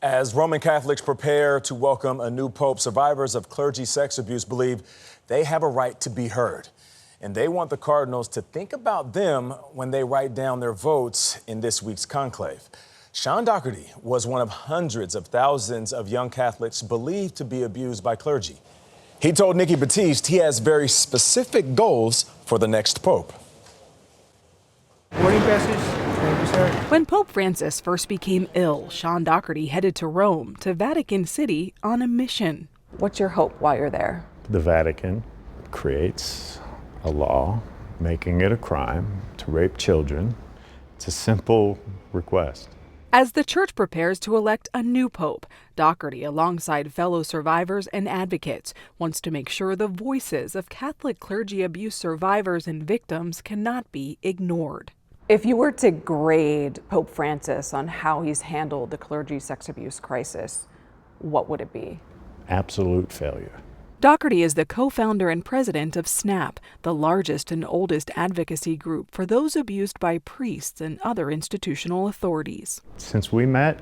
As Roman Catholics prepare to welcome a new pope, survivors of clergy sex abuse believe they have a right to be heard. And they want the cardinals to think about them when they write down their votes in this week's conclave. Shaun Dougherty was one of hundreds of thousands of young Catholics believed to be abused by clergy. He told Nikki Battiste he has very specific goals for the next pope. Morning passage. Thank you, sir. When Pope Francis first became ill, Shaun Dougherty headed to Rome, to Vatican City, on a mission. What's your hope while you're there? The Vatican creates a law making it a crime to rape children. It's a simple request. As the church prepares to elect a new pope, Dougherty, alongside fellow survivors and advocates, wants to make sure the voices of Catholic clergy abuse survivors and victims cannot be ignored. If you were to grade Pope Francis on how he's handled the clergy sex abuse crisis, what would it be? Absolute failure. Dougherty is the co-founder and president of SNAP, the largest and oldest advocacy group for those abused by priests and other institutional authorities. Since we met,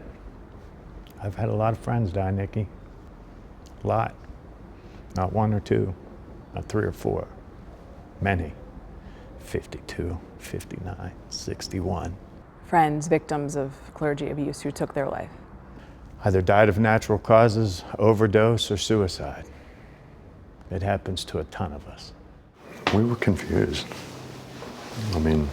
I've had a lot of friends die, Nikki. A lot. Not one or two, not three or four. Many. 52, 59, 61. Friends, victims of clergy abuse who took their life. Either died of natural causes, overdose, or suicide. It happens to a ton of us. We were confused. I mean,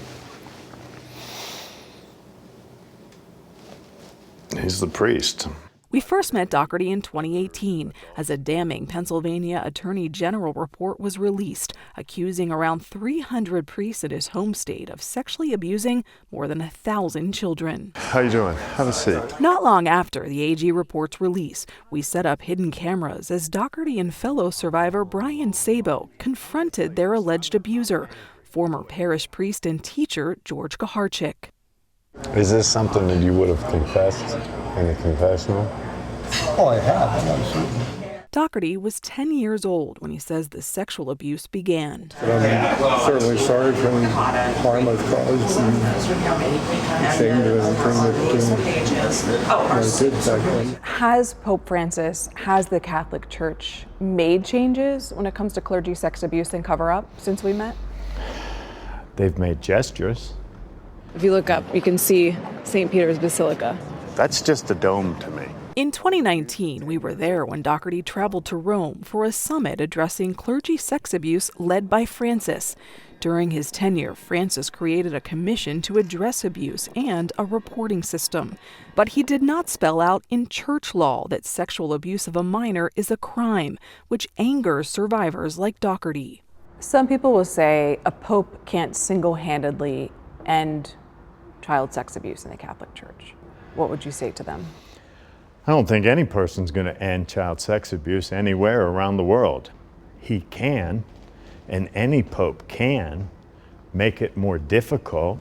he's the priest. We first met Dougherty in 2018 as a damning Pennsylvania Attorney General report was released, accusing around 300 priests in his home state of sexually abusing more than 1,000 children. How you doing? Have a seat. Not long after the AG report's release, we set up hidden cameras as Dougherty and fellow survivor Brian Sabo confronted their alleged abuser, former parish priest and teacher George Kaharchik. Is this something that you would have confessed in the confessional? Oh, I have. I'm not certain. Dougherty was 10 years old when he says the sexual abuse began. I'm certainly sorry for any harm I've caused and ashamed of everything that I did back then. Has Pope Francis, has the Catholic Church made changes when it comes to clergy sex abuse and cover-up since we met? They've made gestures. If you look up, you can see St. Peter's Basilica. That's just a dome to me. In 2019, we were there when Dougherty traveled to Rome for a summit addressing clergy sex abuse led by Francis. During his tenure, Francis created a commission to address abuse and a reporting system. But he did not spell out in church law that sexual abuse of a minor is a crime, which angers survivors like Dougherty. Some people will say a pope can't single-handedly end child sex abuse in the Catholic Church. What would you say to them? I don't think any person's going to end child sex abuse anywhere around the world. He can, and any pope can, make it more difficult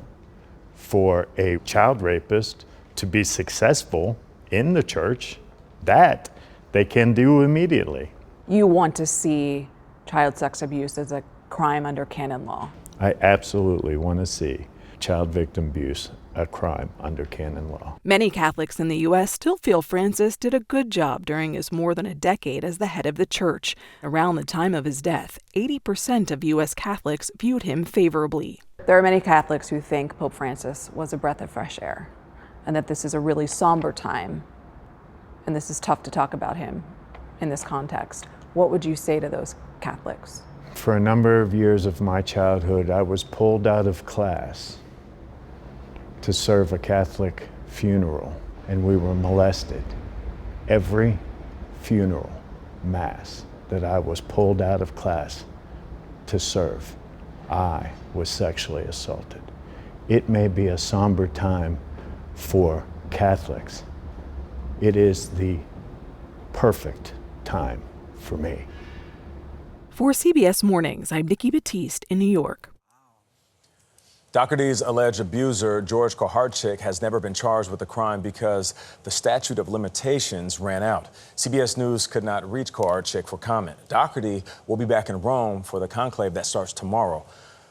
for a child rapist to be successful in the church. That they can do immediately. You want to see child sex abuse as a crime under canon law? I absolutely want to see child victim abuse a crime under canon law. Many Catholics in the U.S. still feel Francis did a good job during his more than a decade as the head of the church. Around the time of his death, 80% of U.S. Catholics viewed him favorably. There are many Catholics who think Pope Francis was a breath of fresh air and that this is a really somber time and this is tough to talk about him in this context. What would you say to those Catholics? For a number of years of my childhood, I was pulled out of class to serve a Catholic funeral, and we were molested. Every funeral, mass that I was pulled out of class to serve, I was sexually assaulted. It may be a somber time for Catholics. It is the perfect time for me. For CBS Mornings, I'm Nikki Battiste in New York. Dougherty's alleged abuser, George Kaharchik, has never been charged with the crime because the statute of limitations ran out. CBS News could not reach Kaharchik for comment. Dougherty will be back in Rome for the conclave that starts tomorrow.